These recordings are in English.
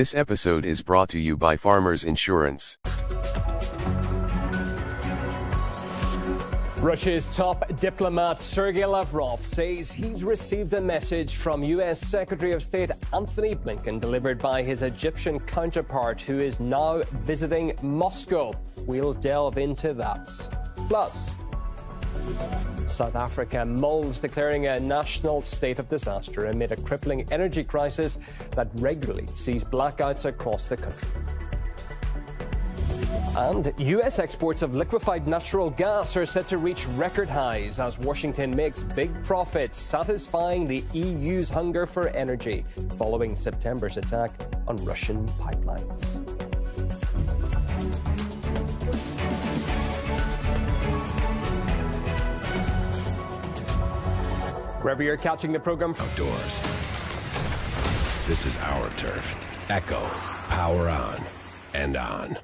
This episode is brought to you by Farmers Insurance. Russia's top diplomat Sergei Lavrov says he's received a message from U.S. Secretary of State Antony Blinken delivered by his Egyptian counterpart, who is now visiting Moscow. We'll delve into that. Plus, South Africa mulls declaring a national state of disaster amid a crippling energy crisis that regularly sees blackouts across the country. And U.S. exports of liquefied natural gas are set to reach record highs as Washington makes big profits, satisfying the EU's hunger for energy following September's attack on Russian pipelines. Wherever you're catching the program outdoors, this is our turf. Echo, power on and on.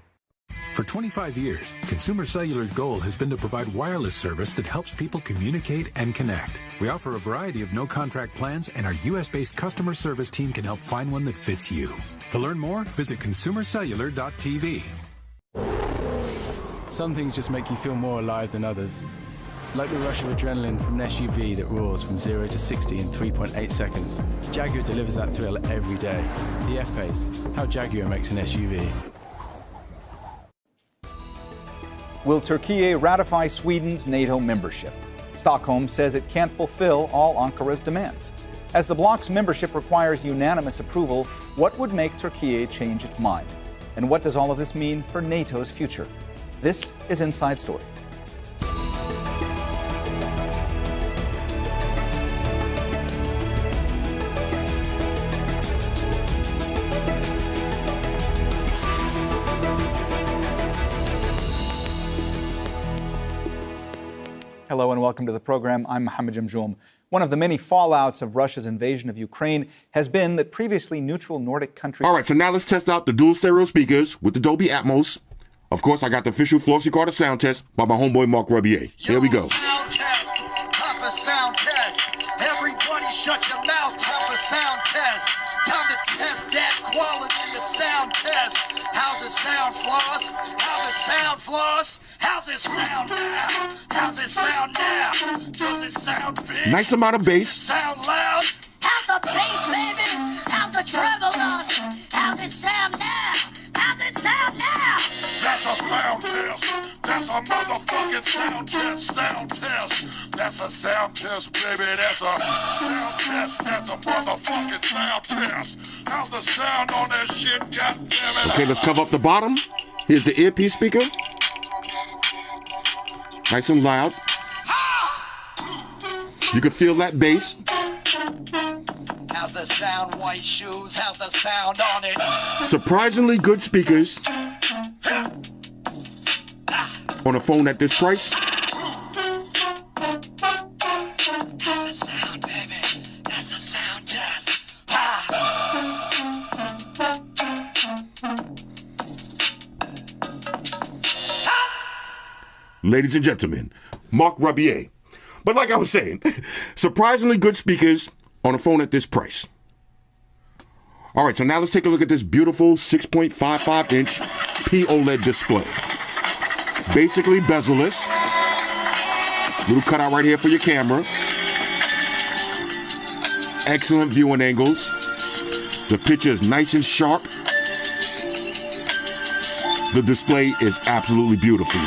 For 25 years, Consumer Cellular's goal has been to provide wireless service that helps people communicate and connect. We offer a variety of no-contract plans, and our U.S.-based customer service team can help find one that fits you. To learn more, visit consumercellular.tv. Some things just make you feel more alive than others. Like the rush of adrenaline from an SUV that roars from 0 to 60 in 3.8 seconds. Jaguar delivers that thrill every day. The F-Pace, how Jaguar makes an SUV. Will Turkey ratify Sweden's NATO membership? Stockholm says it can't fulfill all Ankara's demands. As the bloc's membership requires unanimous approval, what would make Turkey change its mind? And what does all of this mean for NATO's future? This is Inside Story. Hello and welcome to the program. I'm Mohammed Jamjoom. One of the many fallouts of Russia's invasion of Ukraine has been that previously neutral Nordic countries... All right, so now let's test out the dual stereo speakers with the Dolby Atmos. Of course, I got the official Flossie Carter sound test by my homeboy Mark Rebier. Here we go. Sound test. Time for sound test. Everybody shut your mouth. Time for sound test. Time to test that quality of sound test. How's it sound, Floss? How's it sound, Floss? How's it sound now? How's it sound now? Does it sound big? Nice amount of bass. Sound loud? How's the bass, baby? How's the treble on it? How's it sound now? How's it sound now? That's a sound test. That's a motherfucking sound test. Sound test. That's a sound test, baby. That's a sound test. That's a motherfucking sound test. How's the sound on that shit? God damn it. Okay, let's cover up the bottom. Here's the earpiece speaker. Nice and loud. You can feel that bass. How's the sound, white shoes? How's the sound on it? Surprisingly good speakers on a phone at this price. How's the sound, baby? That's a sound test. Ladies and gentlemen, Mark Rebier. But like I was saying, surprisingly good speakers on a phone at this price. All right, so now let's take a look at this beautiful 6.55-inch POLED display. Basically bezel-less. Little cutout right here for your camera. Excellent viewing angles. The picture is nice and sharp. The display is absolutely beautiful.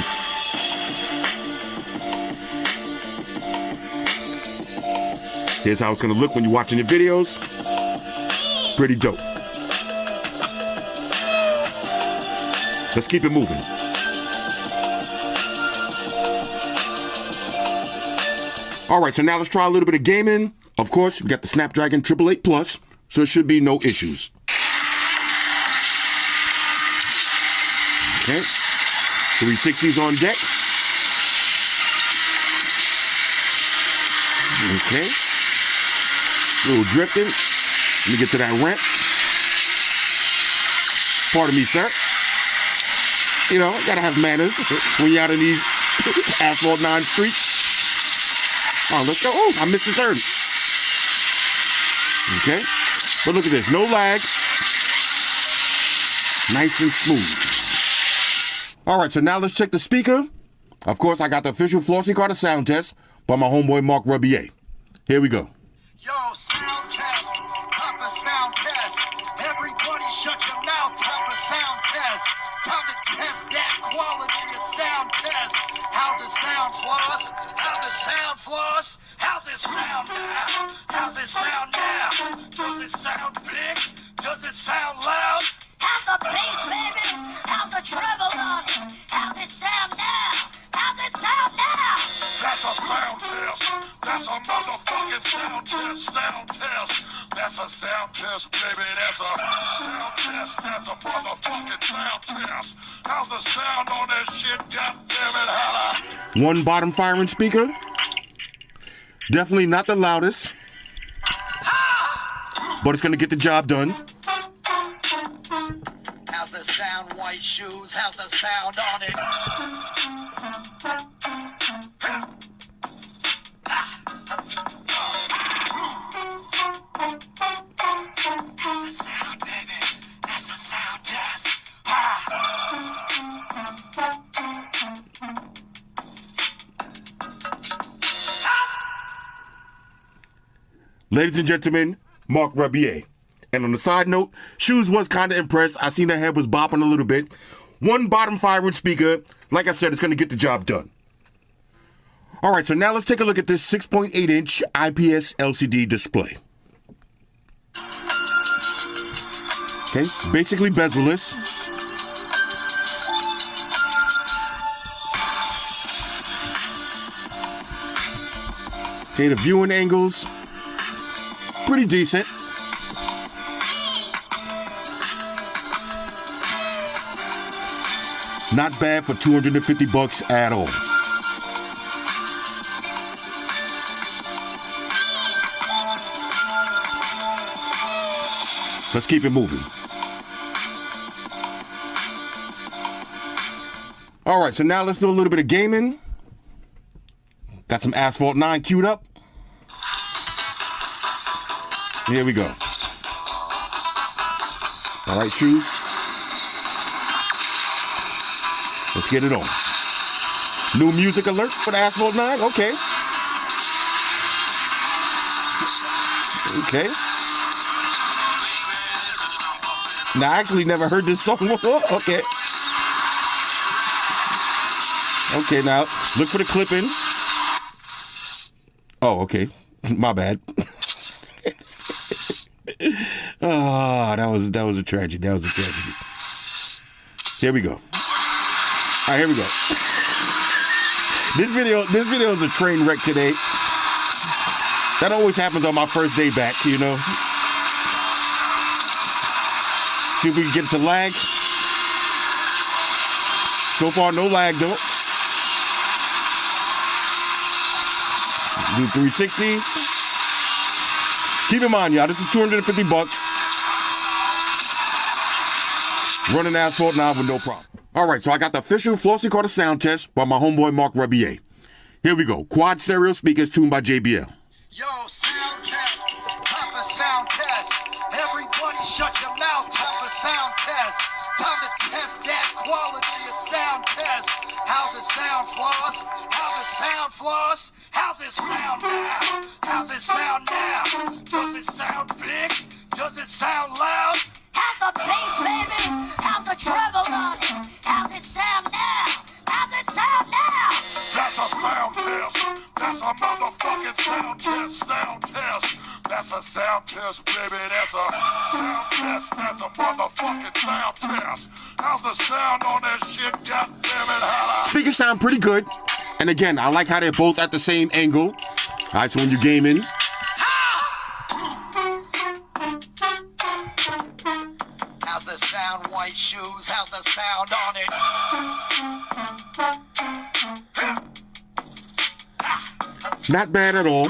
Here's how it's going to look when you're watching your videos. Pretty dope. Let's keep it moving. All right, so now let's try a little bit of gaming. Of course, we got the Snapdragon 888 Plus, so it should be no issues. Okay. 360's on deck. Okay. A little drifting. Let me get to that ramp. Pardon me, sir. You know, gotta have manners when you're out in these asphalt 9 streets. Oh, let's go. Oh, I missed the turn. Okay. But look at this. No lag. Nice and smooth. All right, so now let's check the speaker. Of course, I got the official Flossy Carter sound test by my homeboy Mark Rebier. Here we go. Yo, sound test, toughest sound test. Everybody shut your mouth, toughest sound test. Time to test that quality of sound test. How's it sound, Floss? How's it sound, Floss? How's it sound now? How's it sound now? Does it sound big? Does it sound loud? How's the bass, baby? How's the treble on it? How's it sound now? How's it sound now? That's a sound test. That's a motherfucking sound test. Sound test. That's a sound test, baby. That's a sound test. That's a motherfucking sound test. How's the sound on that shit? God damn it, holla. One bottom firing speaker. Definitely not the loudest, but it's gonna get the job done. How's the sound, white shoes? How's the sound on it? How's the sound, baby? That's a sound test. Ladies and gentlemen, Mark Rebier. And on the side note, Shoes was kind of impressed. I seen that head was bopping a little bit. One bottom firing speaker. Like I said, it's going to get the job done. All right, so now let's take a look at this 6.8-inch IPS LCD display. Okay, basically bezel-less. Okay, the viewing angles, pretty decent. Not bad for $250 at all. Let's keep it moving. All right, so now let's do a little bit of gaming. Got some Asphalt 9 queued up. Here we go. All right, Shoes. Let's get it on. New music alert for the Asphalt 9? Okay. Okay. Now, I actually never heard this song before. Okay. Okay, now, look for the clipping. Oh, okay. My bad. Oh, that was a tragedy. That was a tragedy. Here we go. All right, here we go. This video is a train wreck today. That always happens on my first day back, you know. See if we can get it to lag. So far, no lag though. Do 360s. Keep in mind, y'all, this is $250. Running Asphalt 9 with no problem. All right, so I got the official Flossy Carter sound test by my homeboy Mark Rebier. Here we go. Quad stereo speakers tuned by JBL. Yo, sound test, toughest sound test. Everybody shut your mouth, toughest sound test. Time to test that quality of sound test. How's it sound, Floss? How's it sound, Floss? How's it sound now? How's it sound now? Does it sound big? Does it sound loud? How's the bass, baby? How's the treble on it? How's it sound now? How's it sound now? That's a sound test. That's a motherfucking sound test. Sound test. That's a sound test, baby. That's a sound test. That's a motherfucking sound test. How's the sound on that shit? God damn it, holla. Speakers sound pretty good. And again, I like how they're both at the same angle. All right, so when you're gaming. How's the sound, white shoes? How's the sound on it? Not bad at all.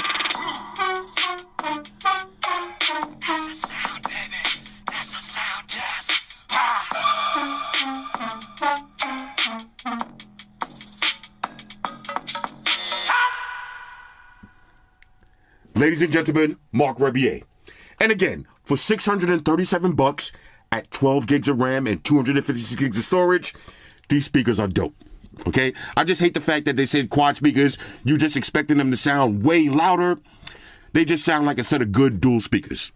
How's the sound, baby? That's a sound test. Ladies and gentlemen, Mark Rebier. And again, for $637, at 12 gigs of RAM and 256 gigs of storage, these speakers are dope. Okay? I just hate the fact that they said quad speakers, you just expecting them to sound way louder. They just sound like a set of good dual speakers.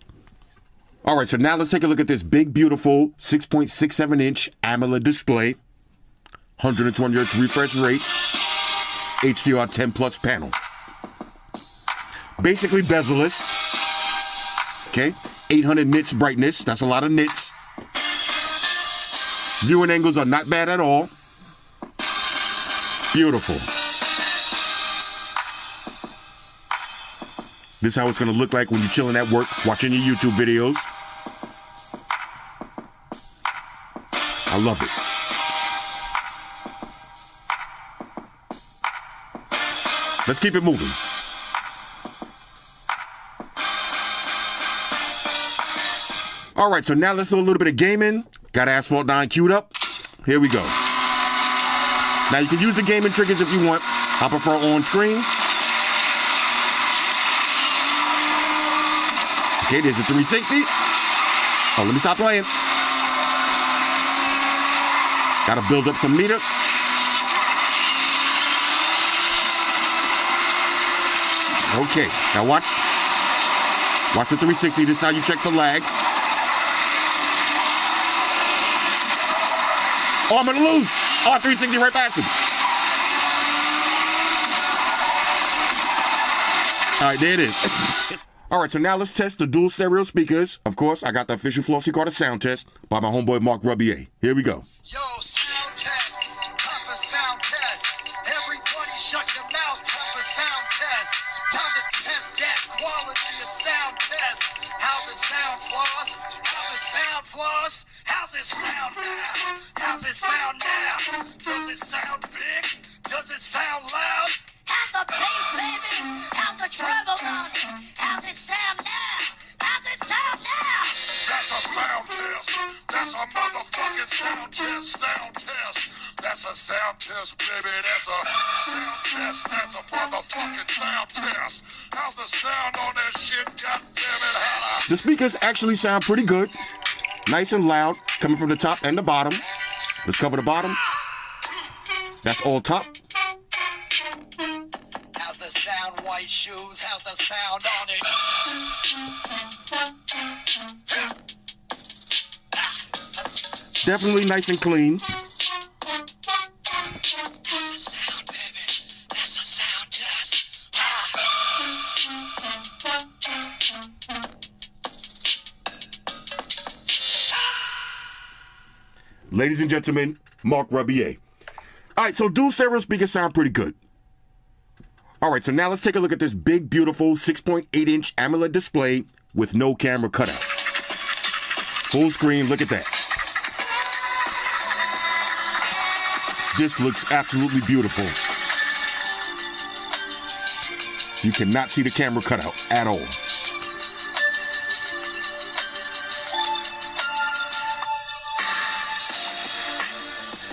All right, so now let's take a look at this big, beautiful 6.67-inch AMOLED display, 120 Hz refresh rate, HDR 10 Plus panel. Basically bezel-less. Okay, 800 nits brightness. That's a lot of nits. Viewing angles are not bad at all. Beautiful. This is how it's going to look like when you're chilling at work, watching your YouTube videos. I love it. Let's keep it moving. All right, so now let's do a little bit of gaming. Got Asphalt 9 queued up. Here we go. Now you can use the gaming triggers if you want. I prefer on screen. Okay, there's a 360. Oh, let me stop playing. Gotta build up some meter. Okay, now watch the 360. This is how you check for lag. Oh, I'm gonna lose. Oh, 360 right past him. All right, there it is. All right, so now let's test the dual stereo speakers. Of course, I got the official Flossie Carter sound test by my homeboy Mark Rubier. Here we go. Yo, sound test, time for sound test. Everybody shut your mouth, time for sound test. Time to test that quality of sound test. How's it sound, Floss? How's it sound, Floss? How's it sound now? How's it sound now? Does it sound big? Does it sound loud? How's the bass, baby? How's the treble on it? How's it sound now? How's it sound now? That's a sound test. That's a motherfucking sound test. Sound test. That's a sound test, baby. That's a sound test. That's a motherfucking sound test. How's the sound on that shit? God damn it, holla. The speakers actually sound pretty good. Nice and loud, coming from the top and the bottom. Let's cover the bottom. That's all top. How's the sound, white shoes? How's the sound on it? Definitely nice and clean. Ladies and gentlemen, Mark Rubier. All right, so dual stereo speakers sound pretty good. All right, so now let's take a look at this big, beautiful 6.8-inch AMOLED display with no camera cutout. Full screen, look at that. This looks absolutely beautiful. You cannot see the camera cutout at all.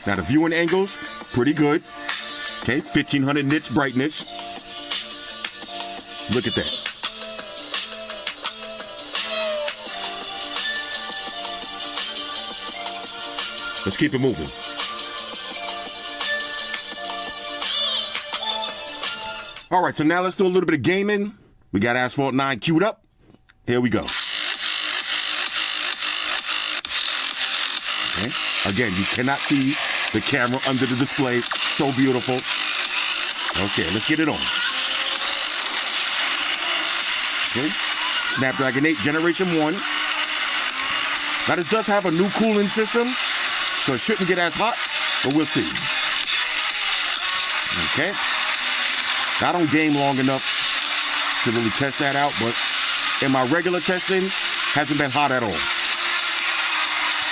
Now the viewing angles, pretty good. Okay, 1500 nits brightness. Look at that. Let's keep it moving. All right, so now let's do a little bit of gaming. We got Asphalt 9 queued up. Here we go. Okay. Again, you cannot see the camera under the display. So beautiful. Okay, let's get it on. Okay. Snapdragon 8 Generation 1. Now this does have a new cooling system, so it shouldn't get as hot, but we'll see. Okay. I don't game long enough to really test that out, but in my regular testing, hasn't been hot at all.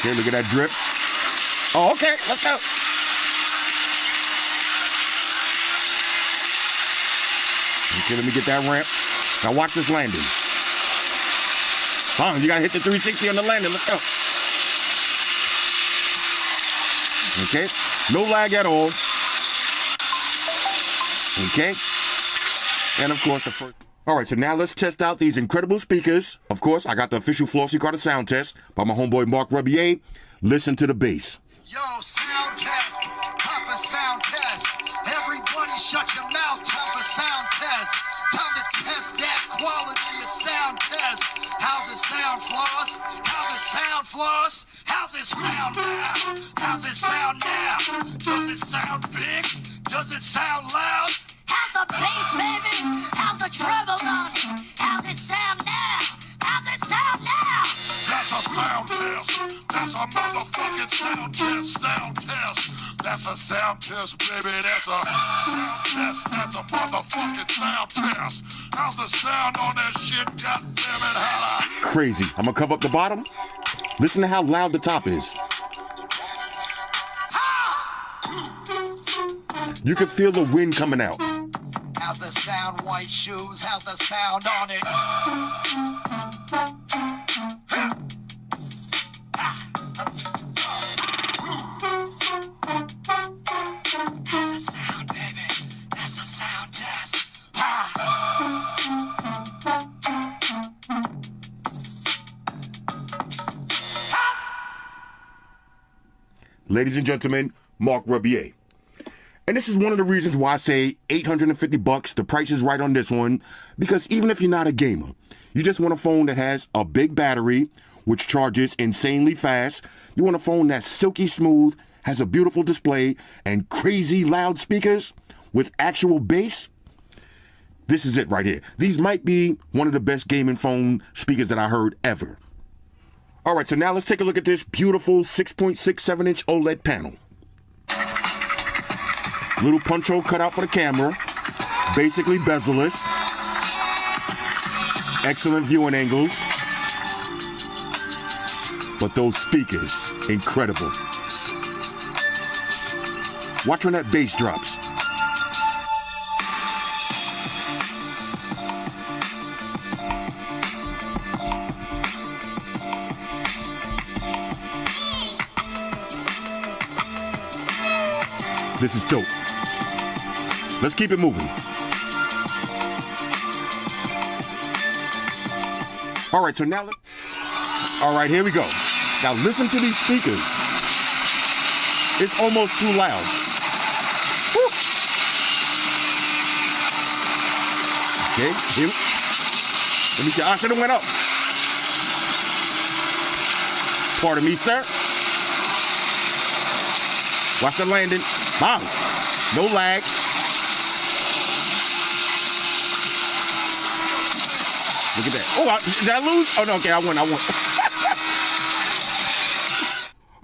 Okay, look at that drip. Oh, okay, let's go. Okay, let me get that ramp. Now watch this landing. Come on, you gotta hit the 360 on the landing. Let's go. Okay, no lag at all. Okay, and of course the first. All right, so now let's test out these incredible speakers. Of course, I got the official Flossie Carter sound test by my homeboy Mark Rebier. Listen to the bass. Yo, sound test, time for sound test. Everybody shut your mouth, time for sound test. Time to test that quality of sound test. How's it sound, Floss? How's it sound, Floss? How's it sound now? How's it sound now? Does it sound big? Does it sound loud? How's the bass, baby? How's the treble on it? How's it sound now? How's it sound now? That's a sound test. That's a motherfucking sound test. Sound test. That's a sound test, baby. That's a sound test. That's a motherfucking sound test. How's the sound on that shit? God damn it, holla. Crazy. I'm gonna cover up the bottom. Listen to how loud the top is. You can feel the wind coming out. How's the sound, white shoes? How's the sound on it? How's the sound, baby? That's a sound test. Ladies and gentlemen, Mark Rebier. And this is one of the reasons why I say $850. The price is right on this one, because even if you're not a gamer, you just want a phone that has a big battery, which charges insanely fast. You want a phone that's silky smooth, has a beautiful display, and crazy loud speakers with actual bass. This is it right here. These might be one of the best gaming phone speakers that I heard ever. All right, so now let's take a look at this beautiful 6.67-inch OLED panel. Little punch hole cut out for the camera. Basically bezel-less. Excellent viewing angles. But those speakers, incredible. Watch when that bass drops. This is dope. Let's keep it moving. All right, so now all right, here we go. Now listen to these speakers. It's almost too loud. Woo. Okay, here. Let me see. I should have went up. Pardon me, sir. Watch the landing. Wow. No lag. Look at that. Oh, did I lose? Oh, no, okay, I won.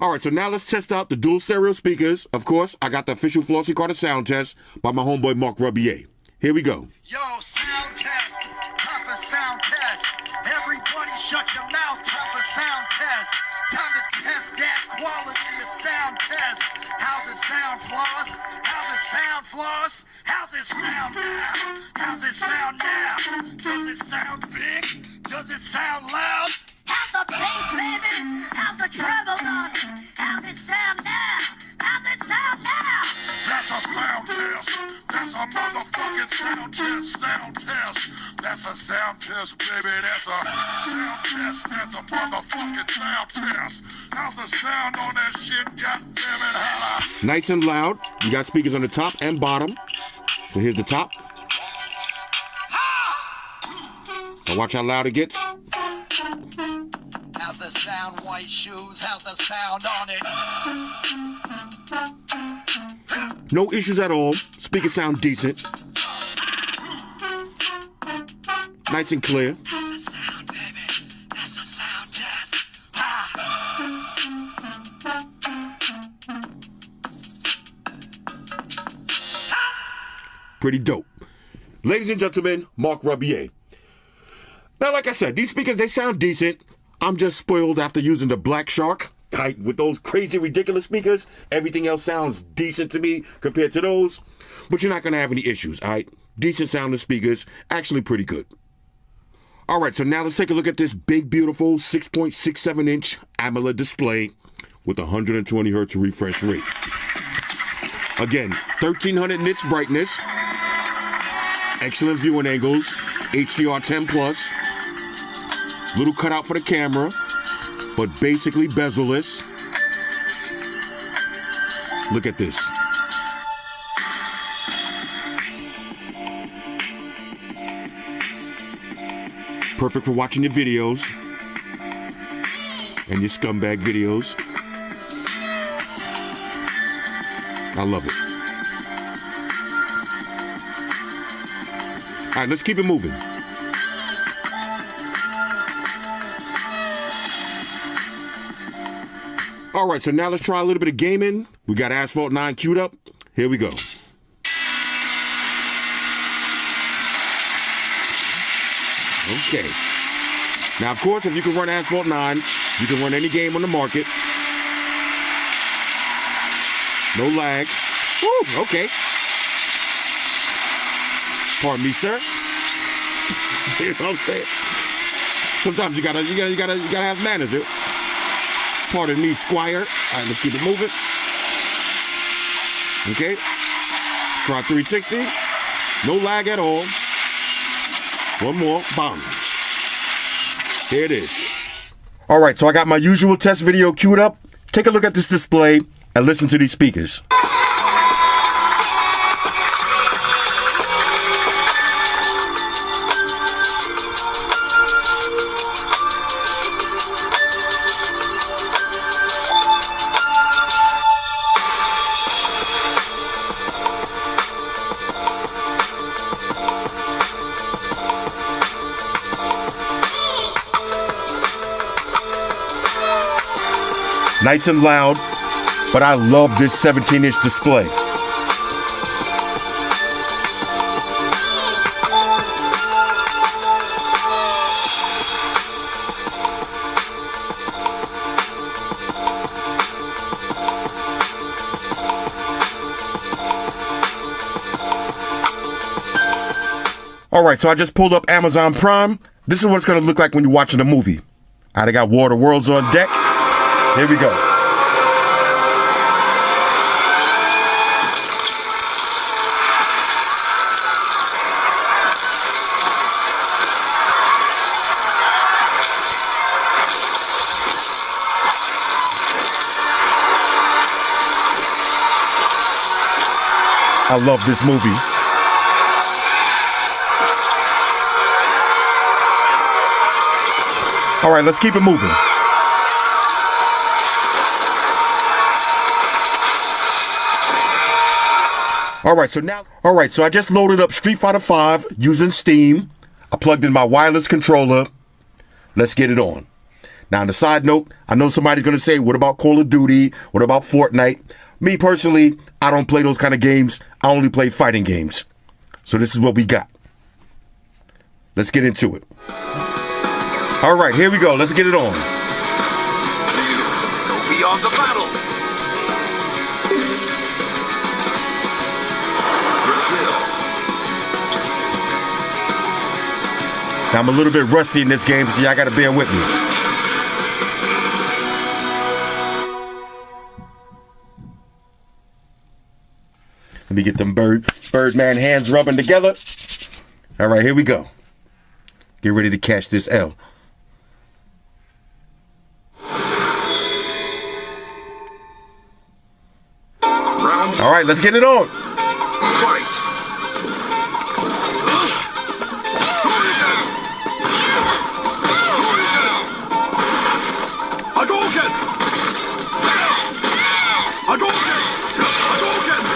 All right, so now let's test out the dual stereo speakers. Of course, I got the official Flossie Carter sound test by my homeboy Mark Rebier. Here we go. Yo, sound test. Time for sound test. Everybody shut your mouth. Time for sound test. Time to test that quality of sound test. How's it sound, Floss? How's it sound, Floss? How's it sound now? How's it sound now? Does it sound big? Does it sound loud? How's the bass, baby? How's the treble on it? How's it sound now? How's it sound now? That's a sound test. That's a motherfucking sound test. Sound test. That's a sound test, baby. That's a sound test. That's a motherfucking sound test. How's the sound on that shit? God damn it, holla. Nice and loud. You got speakers on the top and bottom. So here's the top. Now watch how loud it gets. How's the sound, white shoes? How's the sound on it? No issues at all. Speakers sound decent. Nice and clear. How's the sound, baby? That's a sound test. Pretty dope. Ladies and gentlemen, Mark Rebier. Now, like I said, these speakers, they sound decent. I'm just spoiled after using the Black Shark. Right, with those crazy, ridiculous speakers, everything else sounds decent to me compared to those. But you're not going to have any issues, all right? Decent sounding speakers, actually pretty good. All right, so now let's take a look at this big, beautiful 6.67-inch AMOLED display with 120 hertz refresh rate. Again, 1300 nits brightness Excellent viewing angles. HDR 10 plus. Little cutout for the camera, but basically bezel-less. Look at this. Perfect for watching your videos and your scumbag videos. I love it. All right, let's keep it moving. All right, so now let's try a little bit of gaming. We got Asphalt 9 queued up. Here we go. Okay. Now, of course, if you can run Asphalt 9, you can run any game on the market. No lag. Woo, okay. Pardon me, sir. You know what I'm saying? Sometimes you gotta have manners. Pardon me, Squire. All right, let's keep it moving. Okay. Try 360. No lag at all. One more. Bam. Here it is. All right, so I got my usual test video queued up. Take a look at this display and listen to these speakers. Nice and loud, but I love this 17-inch display. All right, so I just pulled up Amazon Prime. This is what it's going to look like when you're watching a movie. All right, I got War of the Worlds on deck. Here we go. I love this movie. All right, let's keep it moving. All right, so I just loaded up Street Fighter V using Steam. I plugged in my wireless controller. Let's get it on. Now, on the side note, I know somebody's going to say, what about Call of Duty? What about Fortnite? Me, personally, I don't play those kind of games. I only play fighting games. So this is what we got. Let's get into it. All right, here we go. Let's get it on. Go beyond the battle. Now, I'm a little bit rusty in this game, so y'all got to bear with me. Let me get them Birdman hands rubbing together. All right, here we go. Get ready to catch this L. All right, let's get it on.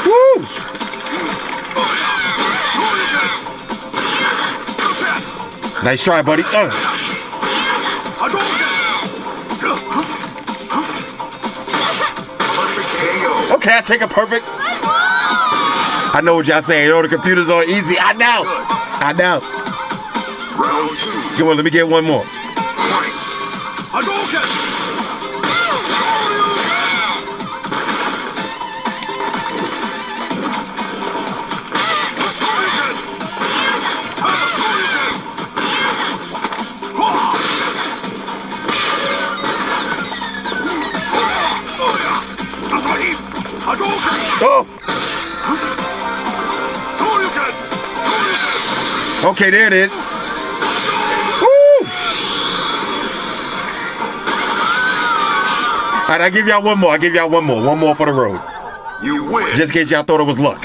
Woo! Nice try, buddy. Okay, I take a perfect. I know what y'all saying. Oh, the computer's on easy. I know. Come on, let me get one more. Oh! Okay, there it is. Woo! All right, I'll give y'all one more. I'll give y'all one more. One more for the road. You win. Just in case y'all thought it was luck.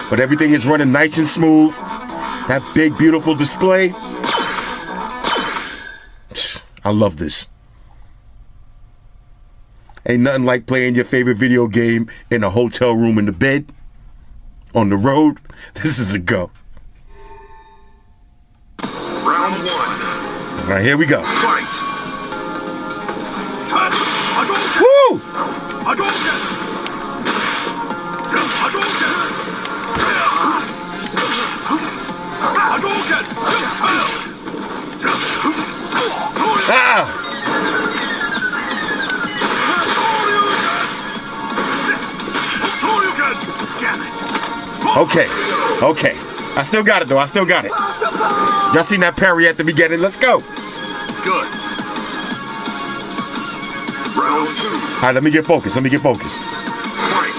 But everything is running nice and smooth. That big, beautiful display. I love this. Ain't nothing like playing your favorite video game in a hotel room in the bed, on the road. This is a go. Round one. All right, here we go. Fight. Woo! Ah! Okay, okay. I still got it though. I still got it. Y'all seen that parry at the beginning? Let's go. Good. Round two. All right, let me get focused. Let me get focused. Fight.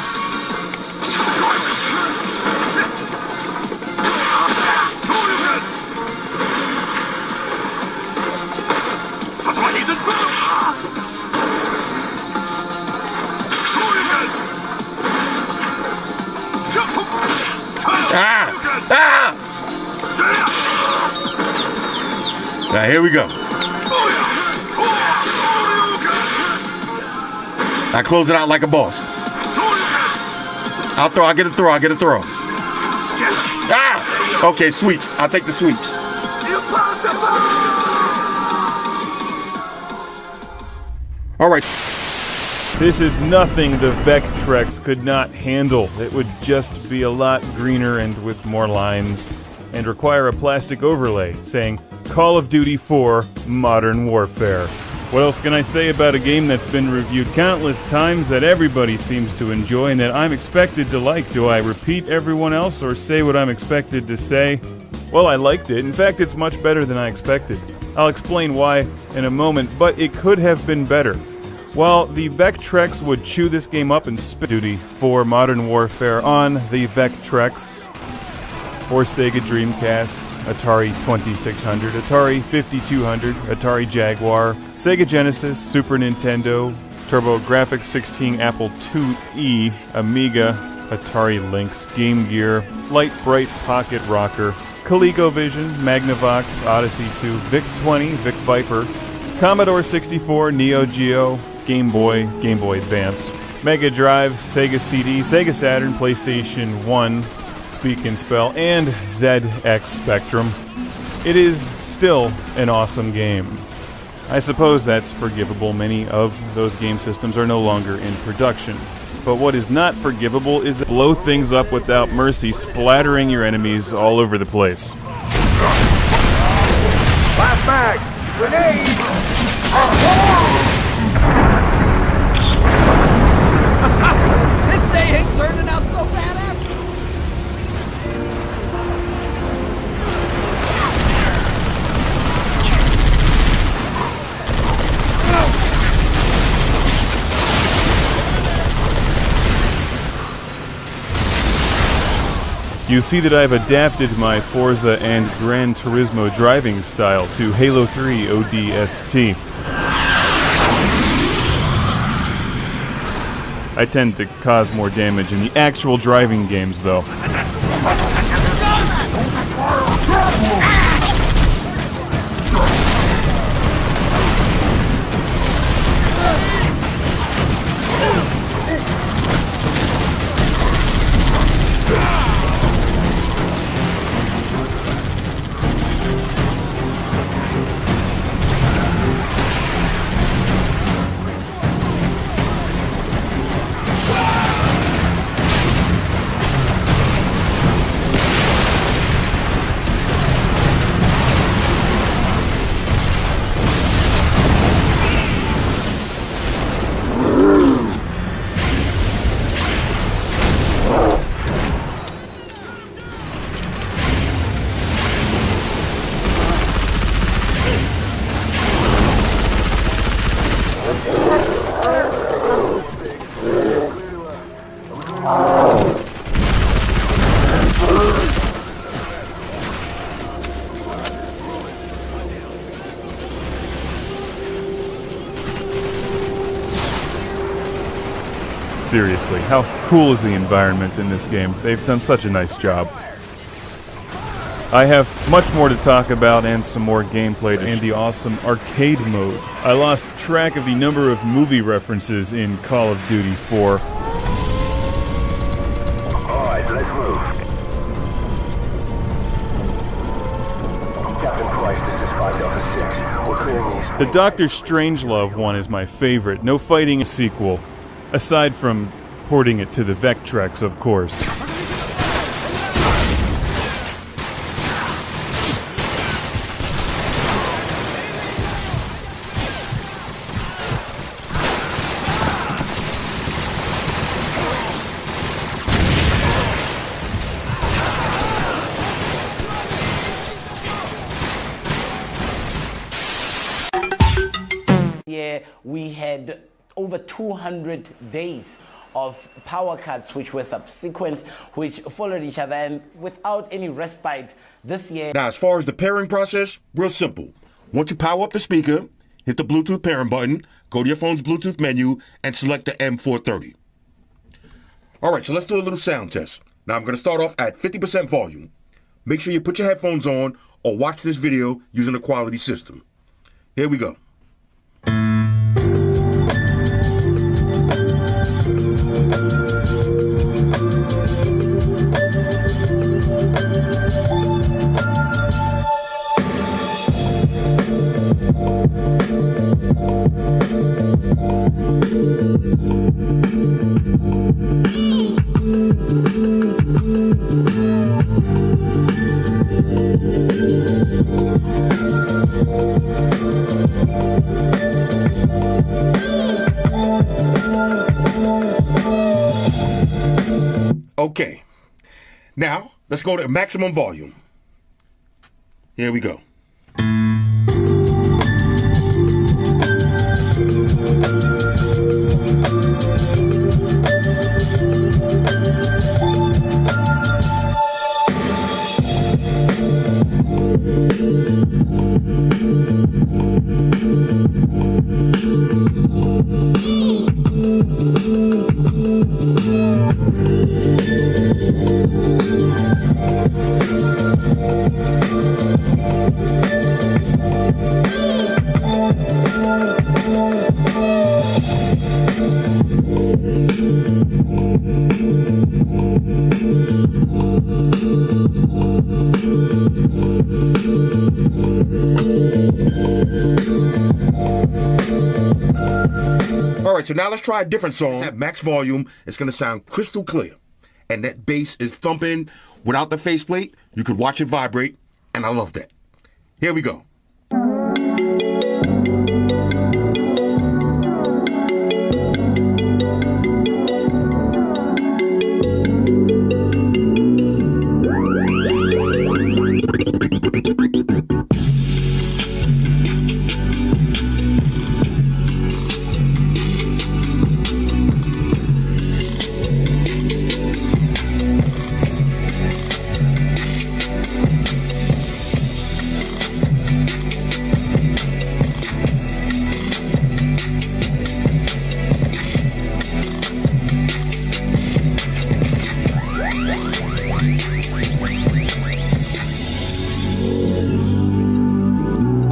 Ah! Ah! Now here we go. I close it out like a boss. I'll throw. I'll get a throw. I'll get a throw. Ah! Okay, sweeps. I'll take the sweeps. All right. This is nothing the Vectrex could not handle. It would just be a lot greener and with more lines, and require a plastic overlay saying Call of Duty 4 Modern Warfare. What else can I say about a game that's been reviewed countless times, that everybody seems to enjoy, and that I'm expected to like? Do I repeat everyone else or say what I'm expected to say? Well, I liked it. In fact, it's much better than I expected. I'll explain why in a moment, but it could have been better. While the Vectrex would chew this game up and spit Duty 4 Modern Warfare on the Vectrex or Sega Dreamcast, Atari 2600, Atari 5200, Atari Jaguar, Sega Genesis, Super Nintendo, TurboGrafx 16, Apple IIe, Amiga, Atari Lynx, Game Gear, Light Bright Pocket Rocker, ColecoVision, Magnavox, Odyssey 2, VIC-20, Vic Viper, Commodore 64, Neo Geo, Game Boy Advance, Mega Drive, Sega CD, Sega Saturn, PlayStation 1, Speak and Spell, and ZX Spectrum. It is still an awesome game. I suppose that's forgivable. Many of those game systems are no longer in production. But what is not forgivable is to blow things up without mercy, splattering your enemies all over the place. Blast bag! Grenade! This day ain't turning out so bad after. You see that I've adapted my Forza and Gran Turismo driving style to Halo 3 ODST. I tend to cause more damage in the actual driving games, though. Seriously, how cool is the environment in this game? They've done such a nice job. I have much more to talk about and some more gameplay and the awesome arcade mode. I lost track of the number of movie references in Call of Duty 4. Alright, let's move. Captain Price, this is 5 Delta 6. We're clearing these. The Dr. Strangelove one is my favorite. No fighting a sequel. Aside from porting it to the Vectrex, of course. We had over 200 days of power cuts which were subsequent, which followed each other and without any respite this year. Now, as far as the pairing process, real simple. Once you power up the speaker, hit the Bluetooth pairing button, go to your phone's Bluetooth menu, and select the M430. All right, so let's do a little sound test. Now, I'm going to start off at 50% volume. Make sure you put your headphones on or watch this video using a quality system. Here we go. Okay, now let's go to maximum volume. Here we go. All right, so now let's try a different song. At max volume, it's going to sound crystal clear. And that bass is thumping without the faceplate. You could watch it vibrate, and I love that. Here we go.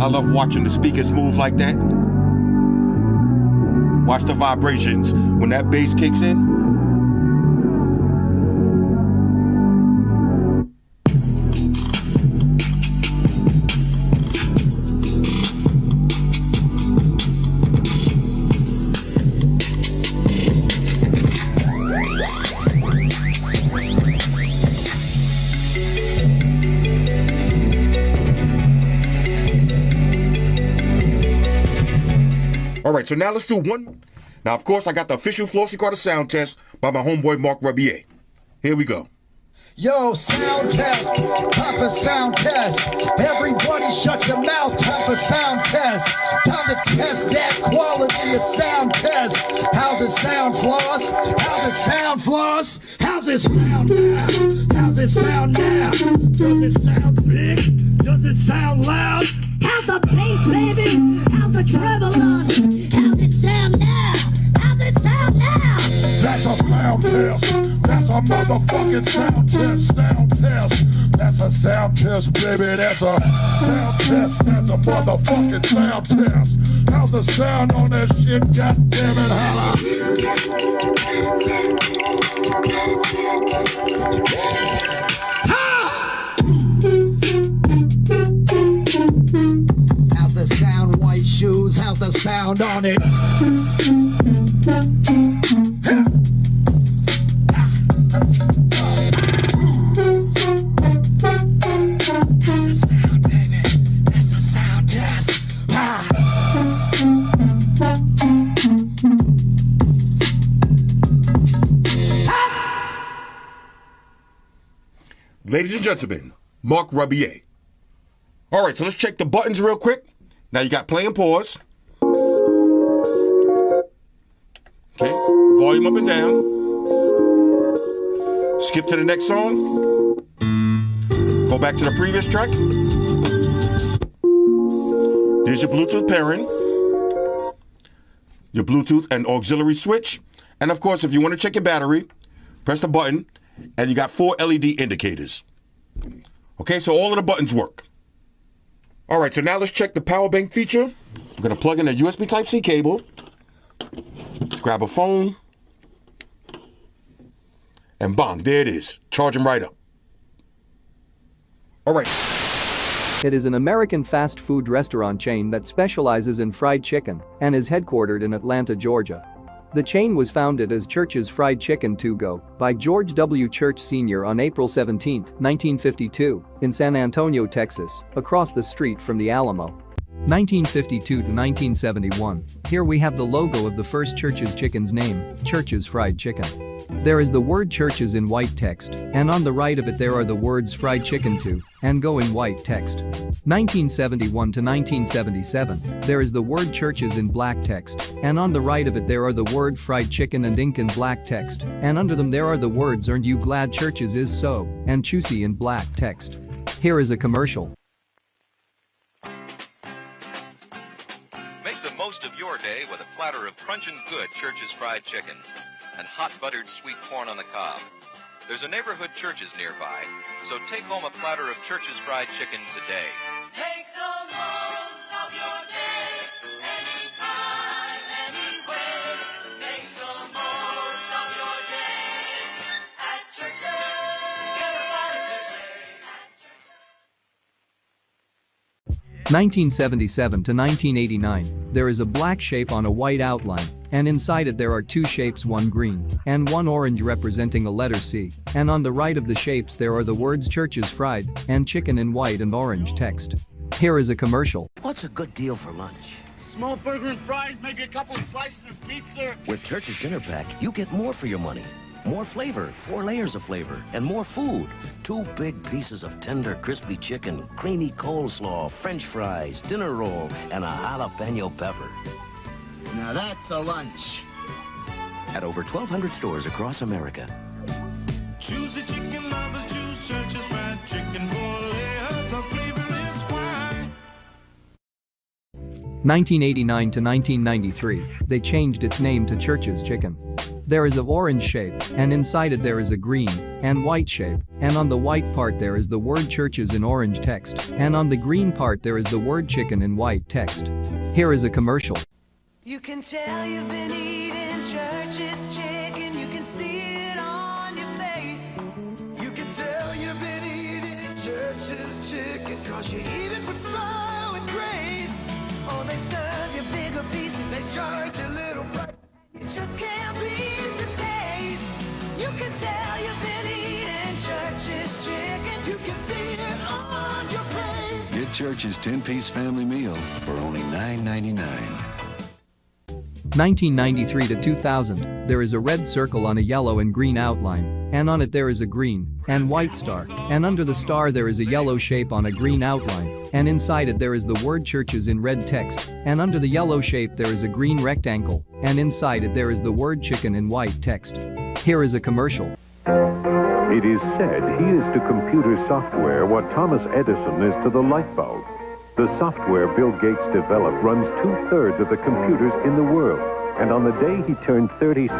I love watching the speakers move like that. Watch the vibrations when that bass kicks in. All right, so now let's do one. Now, of course, I got the official Flossy Carter sound test by my homeboy, Mark Rebier. Here we go. Yo, sound test, time for sound test. Everybody shut your mouth, time for sound test. Time to test that quality of sound test. How's it sound, Floss? How's it sound, Floss? How's it sound now? How's it sound now? Does it sound big? Does it sound loud? How's the bass, baby? How's the treble on it? How's it sound now? How's it sound now? That's a sound test. That's a motherfucking sound test. Sound test. That's a sound test, baby. That's a sound test. That's a motherfucking sound test. How's the sound on that shit? God damn it, holla. How's the sound, white shoes? How's the sound on it? That's a sound test. Ladies and gentlemen, Mark Rabier. All right, so let's check the buttons real quick. Now you got play and pause. Okay, volume up and down. Skip to the next song. Go back to the previous track. There's your Bluetooth pairing. Your Bluetooth and auxiliary switch. And of course, if you want to check your battery, press the button, and you got 4 LED indicators. Okay, so all of the buttons work. All right, so now let's check the power bank feature. I'm going to plug in a USB Type-C cable. Let's grab a phone. And bang, there it is, charging right up. All right. It is an American fast food restaurant chain that specializes in fried chicken and is headquartered in Atlanta, Georgia. The chain was founded as Church's Fried Chicken To Go by George W. Church Sr. on April 17, 1952, in San Antonio, Texas, across the street from the Alamo. 1952 to 1971. Here we have the logo of the first Church's Chicken's name, Church's Fried Chicken. There is the word Church's in white text, and on the right of it there are the words Fried Chicken To and Go in white text. 1971 to 1977. There is the word Church's in black text, and on the right of it there are the word Fried Chicken and ink in black text, and under them there are the words Aren't You Glad Church's Is So and Choosy in black text. Here is a commercial. Make the most of your day with a platter of crunchin' good Church's Fried Chicken and hot buttered sweet corn on the cob. There's a neighborhood Church's nearby, so take home a platter of Church's Fried Chicken today. Take the most of your day, anytime, anywhere. Make the most of your day at Church's. Get a bite of 1977 to 1989, there is a black shape on a white outline, and inside it there are 2 shapes, one green and one orange representing a letter C, and on the right of the shapes there are the words Church's Fried and Chicken in white and orange text. Here is a commercial. What's a good deal for lunch? Small burger and fries, maybe a couple of slices of pizza. With Church's Dinner Pack, you get more for your money. More flavor, 4 layers of flavor, and more food. 2 big pieces of tender, crispy chicken, creamy coleslaw, French fries, dinner roll, and a jalapeno pepper. Now that's a lunch. At over 1,200 stores across America. Choose a chicken lovers, choose Church's Fried Chicken. 4 layers of flavor is why. 1989 to 1993, they changed its name to Church's Chicken. There is of orange shape, and inside it there is a green and white shape, and on the white part there is the word Church's in orange text, and on the green part there is the word Chicken in white text. Here is a commercial. You can tell you've been eating Church's chicken. You can see it on your face. You can tell you've been eating Church's chicken, 'cause you eat it with style and grace. Oh, they serve you bigger pieces, they charge you a little price. You just can't beat the taste. You can tell you've been eating Church's chicken. You can see it on your face. Get Church's 10-piece family meal for only $9.99. 1993 to 2000, there is a red circle on a yellow and green outline, and on it there is a green and white star, and under the star there is a yellow shape on a green outline, and inside it there is the word Church's in red text, and under the yellow shape there is a green rectangle, and inside it there is the word Chicken in white text. Here is a commercial. It is said he is to computer software what Thomas Edison is to the light bulb. The software Bill Gates developed runs 2/3 of the computers in the world. And on the day he turned 36,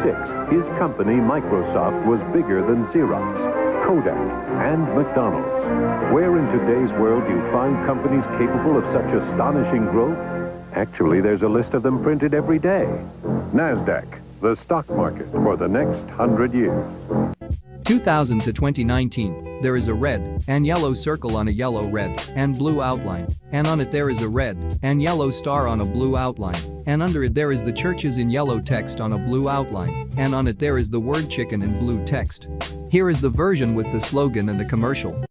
his company, Microsoft, was bigger than Xerox, Kodak, and McDonald's. Where in today's world do you find companies capable of such astonishing growth? Actually, there's a list of them printed every day. NASDAQ, the stock market for the next 100 years. 2000 to 2019, there is a red and yellow circle on a yellow, red, and blue outline, and on it there is a red and yellow star on a blue outline, and under it there is the churches in yellow text on a blue outline, and on it there is the word chicken in blue text. Here is the version with the slogan and the commercial.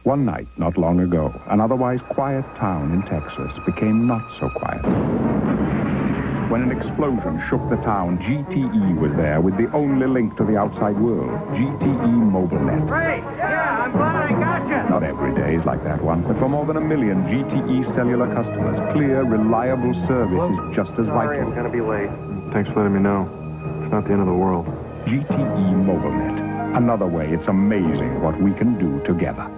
One night, not long ago, an otherwise quiet town in Texas became not so quiet. When an explosion shook the town, GTE was there with the only link to the outside world, GTE MobileNet. Great! Yeah, I'm glad I got you! Not every day is like that one, but for more than 1 million GTE cellular customers, clear, reliable service is just as vital. I'm gonna be late. Thanks for letting me know. It's not the end of the world. GTE MobileNet. Another way it's amazing what we can do together.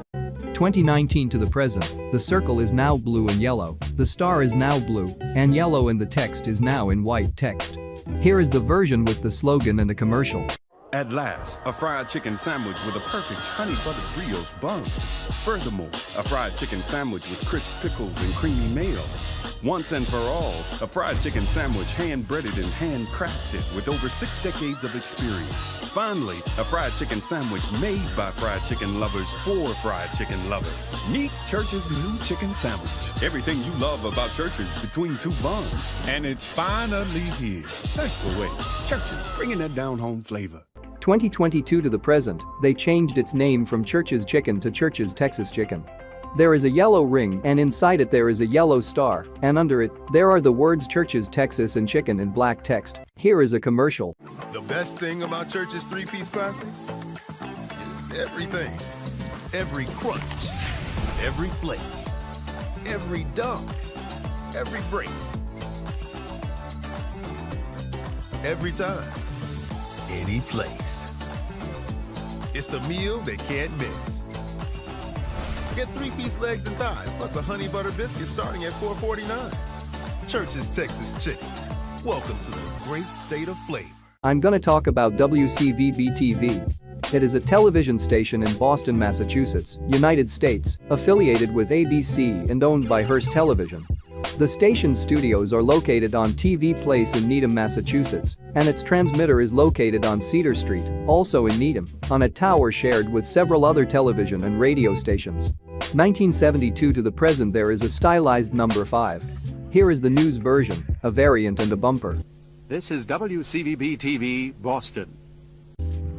2019 to the present, the circle is now blue and yellow, the star is now blue and yellow, and the text is now in white text. Here is the version with the slogan and the commercial. At last, a fried chicken sandwich with a perfect honey butter brioche bun. Furthermore, a fried chicken sandwich with crisp pickles and creamy mayo. Once and for all, a fried chicken sandwich hand-breaded and handcrafted with over 6 decades of experience. Finally, a fried chicken sandwich made by fried chicken lovers for fried chicken lovers. Meet Church's new chicken sandwich. Everything you love about Church's between 2 buns. And it's finally here. Thanks for waiting. Church's, bringing that down-home flavor. 2022 to the present, they changed its name from Church's Chicken to Church's Texas Chicken. There is a yellow ring, and inside it there is a yellow star, and under it, there are the words Church's Texas and Chicken in black text. Here is a commercial. The best thing about Church's 3-piece classic is everything. Every crunch, every flake, every dunk, every break. Every time, any place. It's the meal they can't miss. Get 3-piece legs and thighs, plus a honey butter biscuit starting at $4.49. Church's Texas Chicken. Welcome to the great state of flavor. I'm gonna talk about WCVB-TV. It is a television station in Boston, Massachusetts, United States, affiliated with ABC and owned by Hearst Television. The station's studios are located on TV Place in Needham, Massachusetts, and its transmitter is located on Cedar Street, also in Needham, on a tower shared with several other television and radio stations. 1972 to the present, there is a stylized number 5. Here is the news version, a variant and a bumper. This is WCVB-TV, Boston.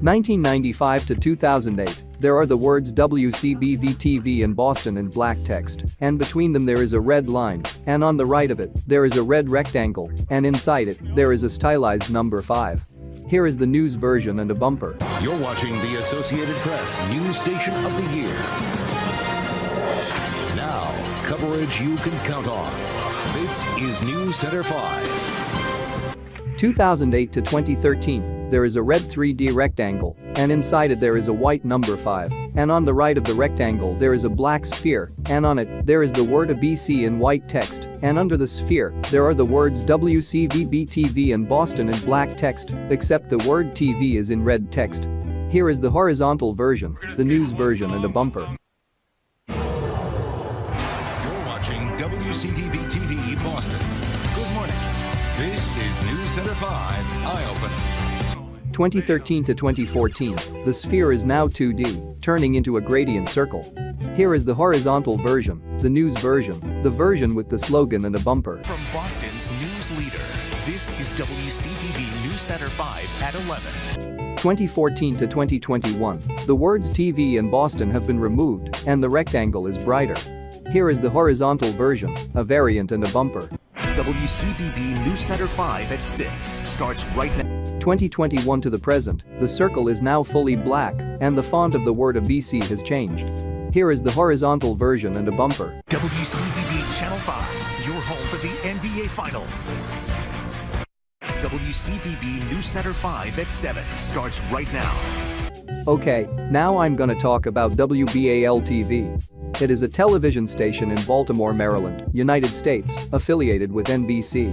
1995 to 2008, there are the words WCBV-TV in Boston in black text, and between them there is a red line, and on the right of it, there is a red rectangle, and inside it, there is a stylized number 5. Here is the news version and a bumper. You're watching the Associated Press News Station of the Year. Now, coverage you can count on. This is News Center 5. 2008 to 2013, there is a red 3D rectangle, and inside it there is a white number 5, and on the right of the rectangle there is a black sphere, and on it there is the word ABC in white text, and under the sphere there are the words WCVB-TV and Boston in black text, except the word TV is in red text. Here is the horizontal version, the news version and a bumper. You're watching WCVB-TV Boston. Good morning. This is News Center 5, eye-opening. 2013 to 2014, the sphere is now 2D, turning into a gradient circle. Here is the horizontal version, the news version, the version with the slogan and a bumper. From Boston's news leader, this is WCVB News Center 5 at 11. 2014 to 2021, the words TV and Boston have been removed, and the rectangle is brighter. Here is the horizontal version, a variant and a bumper. WCVB News Center 5 at 6 starts right now. 2021 to the present, the circle is now fully black, and the font of the word ABC has changed. Here is the horizontal version and a bumper. WCVB Channel 5, your home for the NBA Finals. WCVB News Center 5 at 7 starts right now. Okay, now I'm gonna talk about WBAL-TV. It is a television station in Baltimore, Maryland, United States, affiliated with NBC.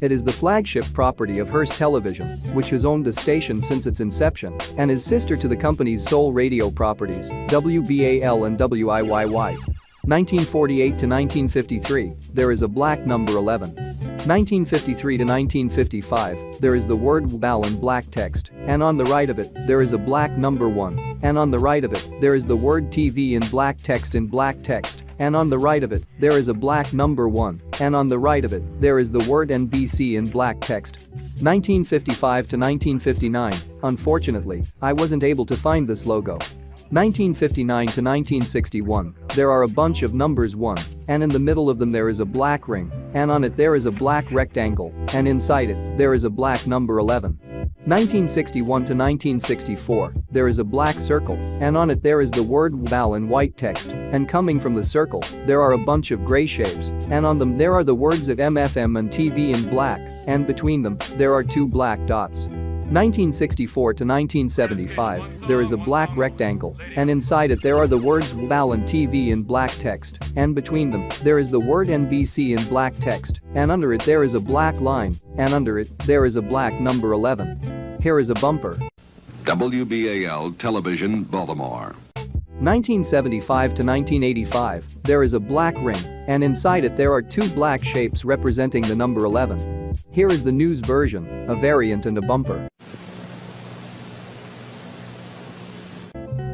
It is the flagship property of Hearst Television, which has owned the station since its inception, and is sister to the company's sole radio properties, WBAL and WIYY. 1948 to 1953, there is a black number 11. 1953 to 1955, there is the word WBAL in black text, and on the right of it, there is a black number 1, and on the right of it, there is the word TV in black text, and on the right of it, there is a black number 1, and on the right of it, there is the word NBC in black text. 1955 to 1959, unfortunately, I wasn't able to find this logo. 1959 to 1961, there are a bunch of numbers 1, and in the middle of them there is a black ring, and on it there is a black rectangle, and inside it, there is a black number 11. 1961 to 1964, there is a black circle, and on it there is the word WBAL in white text, and coming from the circle, there are a bunch of gray shapes, and on them there are the words of MFM and TV in black, and between them, there are 2 black dots. 1964 to 1975, there is a black rectangle, and inside it there are the words WBAL and TV in black text, and between them, there is the word NBC in black text, and under it there is a black line, and under it, there is a black number 11. Here is a bumper. WBAL Television, Baltimore. 1975 to 1985, there is a black ring, and inside it there are 2 black shapes representing the number 11. Here is the news version, a variant and a bumper.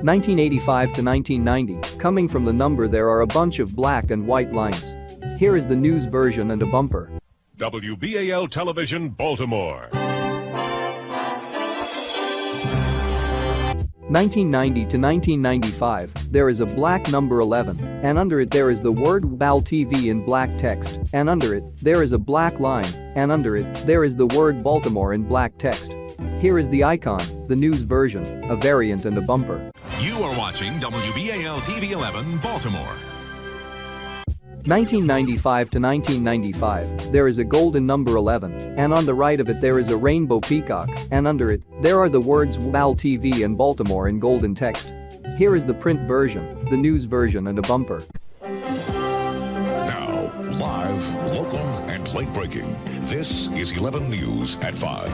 1985 to 1990, coming from the number there are a bunch of black and white lines. Here is the news version and a bumper. WBAL Television, Baltimore. 1990 to 1995, there is a black number 11, and under it there is the word WBAL TV in black text, and under it, there is a black line, and under it, there is the word Baltimore in black text. Here is the icon, the news version, a variant and a bumper. You are watching WBAL TV 11, Baltimore. 1995 to 1995, there is a golden number 11, and on the right of it there is a rainbow peacock, and under it, there are the words WBAL TV and Baltimore in golden text. Here is the print version, the news version and a bumper. Now, live, local, and late breaking. This is 11 News at 5.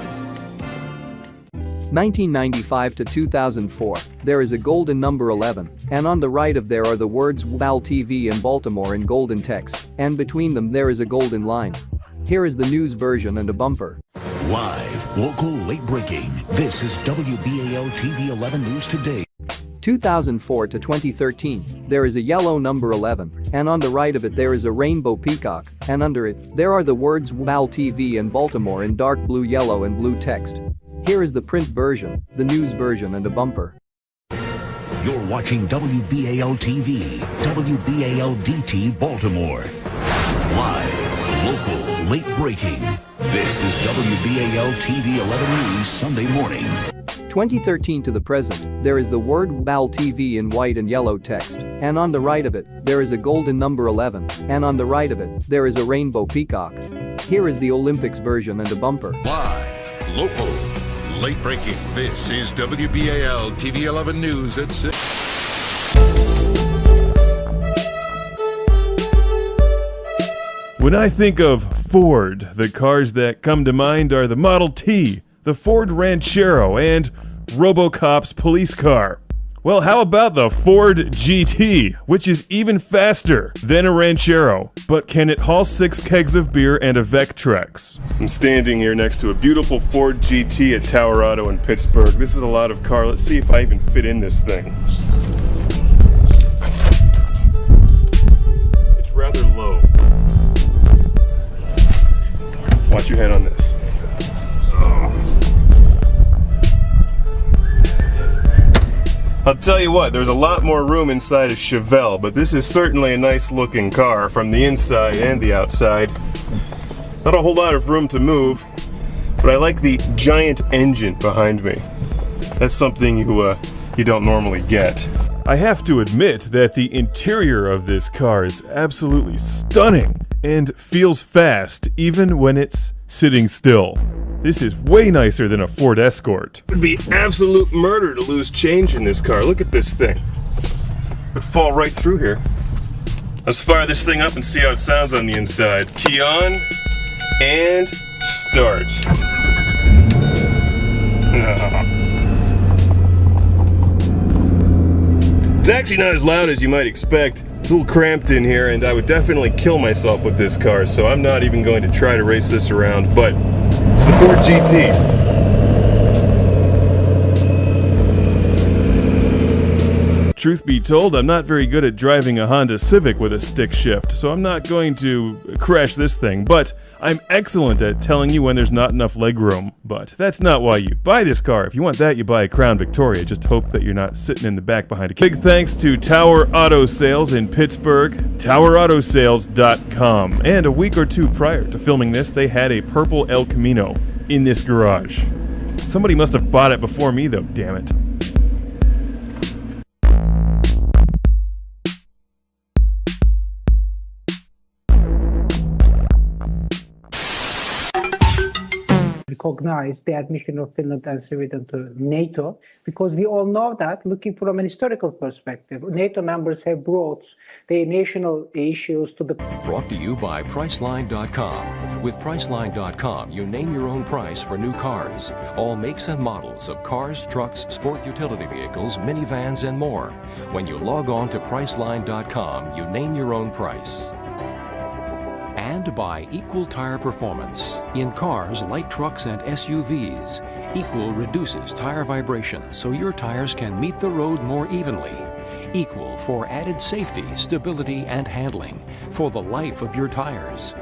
1995 to 2004, there is a golden number 11, and on the right of there are the words WBAL TV and Baltimore in golden text, and between them there is a golden line. Here is the news version and a bumper. Live, local, late breaking. This is WBAL TV 11 News Today. 2004 to 2013, there is a yellow number 11, and on the right of it there is a rainbow peacock, and under it, there are the words WBAL TV and Baltimore in dark blue, yellow, and blue text. Here is the print version, the news version and a bumper. You're watching WBAL TV, WBAL DT Baltimore. Live, local, late breaking. This is WBAL TV 11 News Sunday morning. 2013 to the present, there is the word WBAL TV in white and yellow text, and on the right of it, there is a golden number 11, and on the right of it, there is a rainbow peacock. Here is the Olympics version and a bumper. Live, local, late breaking. This is WBAL TV 11 News at 6. When I think of Ford, the cars that come to mind are the Model T, the Ford Ranchero, and RoboCop's police car. Well, how about the Ford GT, which is even faster than a Ranchero, but can it haul 6 kegs of beer and a Vectrex? I'm standing here next to a beautiful Ford GT at Tower Auto in Pittsburgh. This is a lot of car. Let's see if I even fit in this thing. It's rather low. Watch your head on this. I'll tell you what, there's a lot more room inside a Chevelle, but this is certainly a nice looking car from the inside and the outside. Not a whole lot of room to move, but I like the giant engine behind me. That's something you don't normally get. I have to admit that the interior of this car is absolutely stunning and feels fast even when it's sitting still. This is way nicer than a Ford Escort. It would be absolute murder to lose change in this car. Look at this thing. It would fall right through here. Let's fire this thing up and see how it sounds on the inside. Key on and start. It's actually not as loud as you might expect. It's a little cramped in here, and I would definitely kill myself with this car, so I'm not even going to try to race this around, but it's the Ford GT. Truth be told, I'm not very good at driving a Honda Civic with a stick shift, so I'm not going to crash this thing, but I'm excellent at telling you when there's not enough legroom. But that's not why you buy this car. If you want that, you buy a Crown Victoria. Just hope that you're not sitting in the back behind a big thanks to Tower Auto Sales in Pittsburgh, TowerAutoSales.com. And a week or two prior to filming this, they had a purple El Camino in this garage. Somebody must have bought it before me though, damn it. Recognize the admission of Finland and Sweden to NATO, because we all know that, looking from an historical perspective, NATO members have brought their national issues to the... Brought to you by Priceline.com. With Priceline.com, you name your own price for new cars. All makes and models of cars, trucks, sport utility vehicles, minivans, and more. When you log on to Priceline.com, you name your own price. And by Equal Tire Performance. In cars, light trucks, and SUVs, Equal reduces tire vibration so your tires can meet the road more evenly. Equal for added safety, stability, and handling for the life of your tires.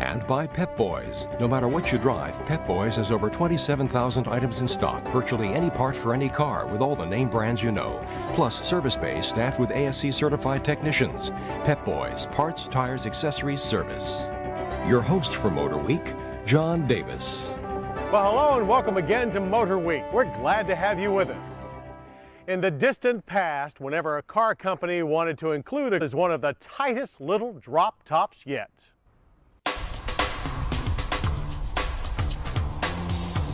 And by Pep Boys. No matter what you drive, Pep Boys has over 27,000 items in stock, virtually any part for any car with all the name brands you know. Plus service bays staffed with ASC certified technicians. Pep Boys, parts, tires, accessories, service. Your host for Motor Week, John Davis. Well, hello and welcome again to Motor Week. We're glad to have you with us. In the distant past, whenever a car company wanted to include it as one of the tightest little drop tops yet.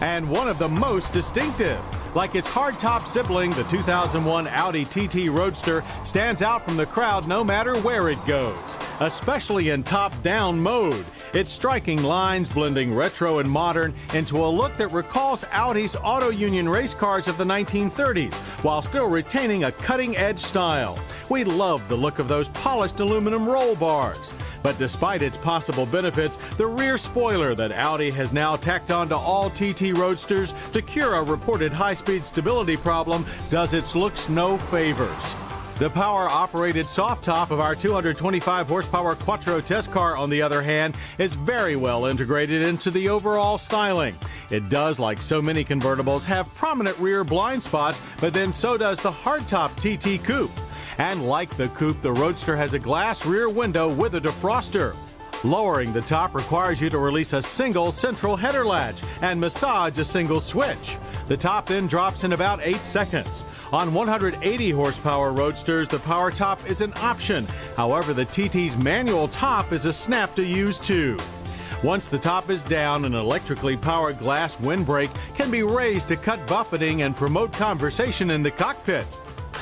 And one of the most distinctive. Like its hardtop sibling, the 2001 Audi TT Roadster stands out from the crowd no matter where it goes, especially in top-down mode. Its striking lines blending retro and modern into a look that recalls Audi's Auto Union race cars of the 1930s, while still retaining a cutting-edge style. We love the look of those polished aluminum roll bars. But despite its possible benefits, the rear spoiler that Audi has now tacked onto all TT Roadsters to cure a reported high-speed stability problem does its looks no favors. The power-operated soft top of our 225 horsepower Quattro test car, on the other hand, is very well integrated into the overall styling. It does, like so many convertibles, have prominent rear blind spots, but then so does the hardtop TT Coupe. And like the Coupe, the Roadster has a glass rear window with a defroster. Lowering the top requires you to release a single central header latch and massage a single switch. The top then drops in about 8 seconds. On 180 horsepower Roadsters, the power top is an option. However, the TT's manual top is a snap to use too. Once the top is down, an electrically powered glass windbreak can be raised to cut buffeting and promote conversation in the cockpit.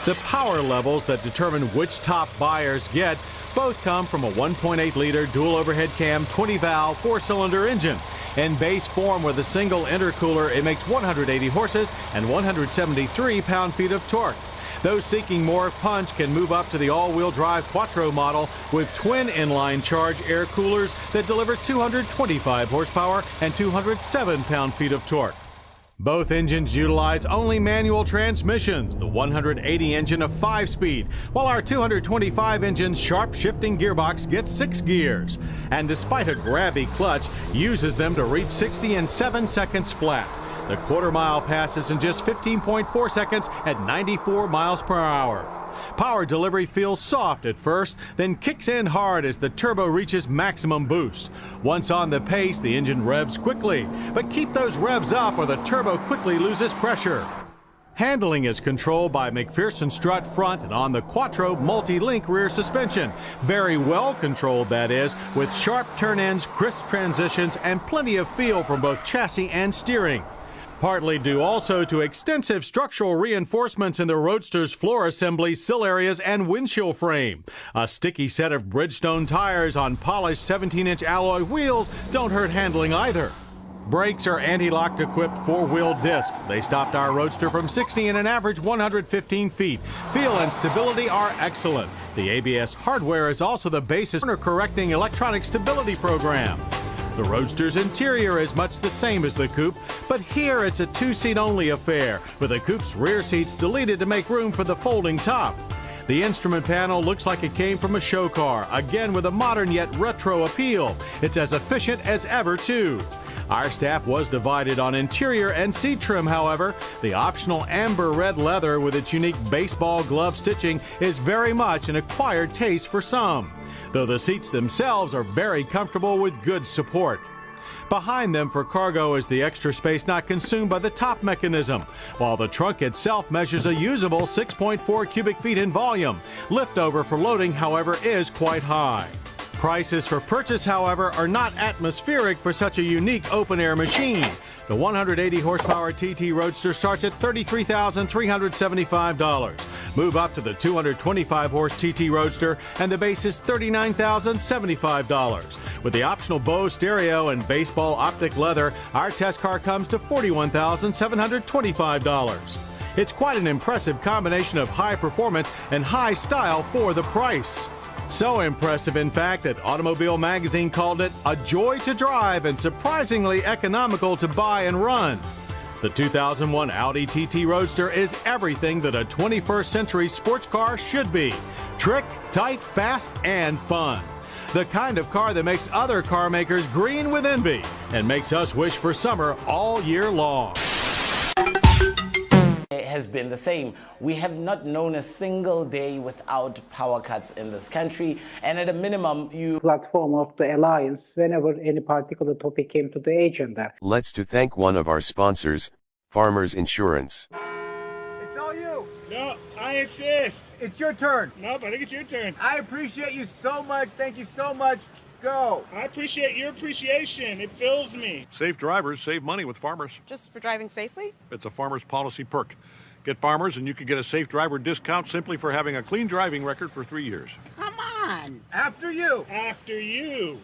The power levels that determine which top buyers get both come from a 1.8-liter dual overhead cam 20-valve 4-cylinder engine. In base form with a single intercooler, it makes 180 horses and 173 pound-feet of torque. Those seeking more punch can move up to the all-wheel drive Quattro model with twin inline charge air coolers that deliver 225 horsepower and 207 pound-feet of torque. Both engines utilize only manual transmissions, the 180 engine a 5-speed, while our 225 engine's sharp shifting gearbox gets 6 gears, and despite a grabby clutch, uses them to reach 60 in 7 seconds flat. The quarter-mile passes in just 15.4 seconds at 94 miles per hour. Power delivery feels soft at first, then kicks in hard as the turbo reaches maximum boost. Once on the pace, the engine revs quickly, but keep those revs up or the turbo quickly loses pressure. Handling is controlled by McPherson strut front and on the Quattro multi-link rear suspension. Very well controlled, that is, with sharp turn ends, crisp transitions, and plenty of feel from both chassis and steering. Partly due also to extensive structural reinforcements in the Roadster's floor assembly, sill areas, and windshield frame. A sticky set of Bridgestone tires on polished 17-inch alloy wheels don't hurt handling either. Brakes are anti-lock equipped 4-wheel disc. They stopped our Roadster from 60 in an average 115 feet. Feel and stability are excellent. The ABS hardware is also the basis for correcting electronic stability program. The Roadster's interior is much the same as the coupe, but here it's a 2-seat only affair, with the coupe's rear seats deleted to make room for the folding top. The instrument panel looks like it came from a show car, again with a modern yet retro appeal. It's as efficient as ever, too. Our staff was divided on interior and seat trim, however. The optional amber red leather with its unique baseball glove stitching is very much an acquired taste for some, though the seats themselves are very comfortable with good support. Behind them for cargo is the extra space not consumed by the top mechanism, while the trunk itself measures a usable 6.4 cubic feet in volume. Liftover for loading, however, is quite high. Prices for purchase, however, are not atmospheric for such a unique open-air machine. The 180 horsepower TT Roadster starts at $33,375. Move up to the 225 horse TT Roadster and the base is $39,075. With the optional Bose stereo and baseball optic leather, our test car comes to $41,725. It's quite an impressive combination of high performance and high style for the price. So impressive, in fact, that Automobile Magazine called it a joy to drive and surprisingly economical to buy and run. The 2001 Audi TT Roadster is everything that a 21st century sports car should be. Trick, tight, fast, and fun. The kind of car that makes other car makers green with envy and makes us wish for summer all year long. Has been the same. We have not known a single day without power cuts in this country, and at a minimum you platform of the alliance whenever any particular topic came to the agenda. Let's to thank one of our sponsors, Farmers Insurance. It's all you. No, I insist. It's your turn. Nope, I think it's your turn. I appreciate you so much. Thank you so much. Go. I appreciate your appreciation. It fills me. Safe drivers save money with Farmers. Just for driving safely? It's a Farmers policy perk. Get Farmers and you can get a safe driver discount simply for having a clean driving record for 3 years. Come on. After you. After you.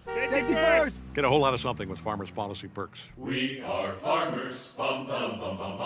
Safety first. Get a whole lot of something with Farmers policy perks. We are farmers. Bum, bum, bum, bum,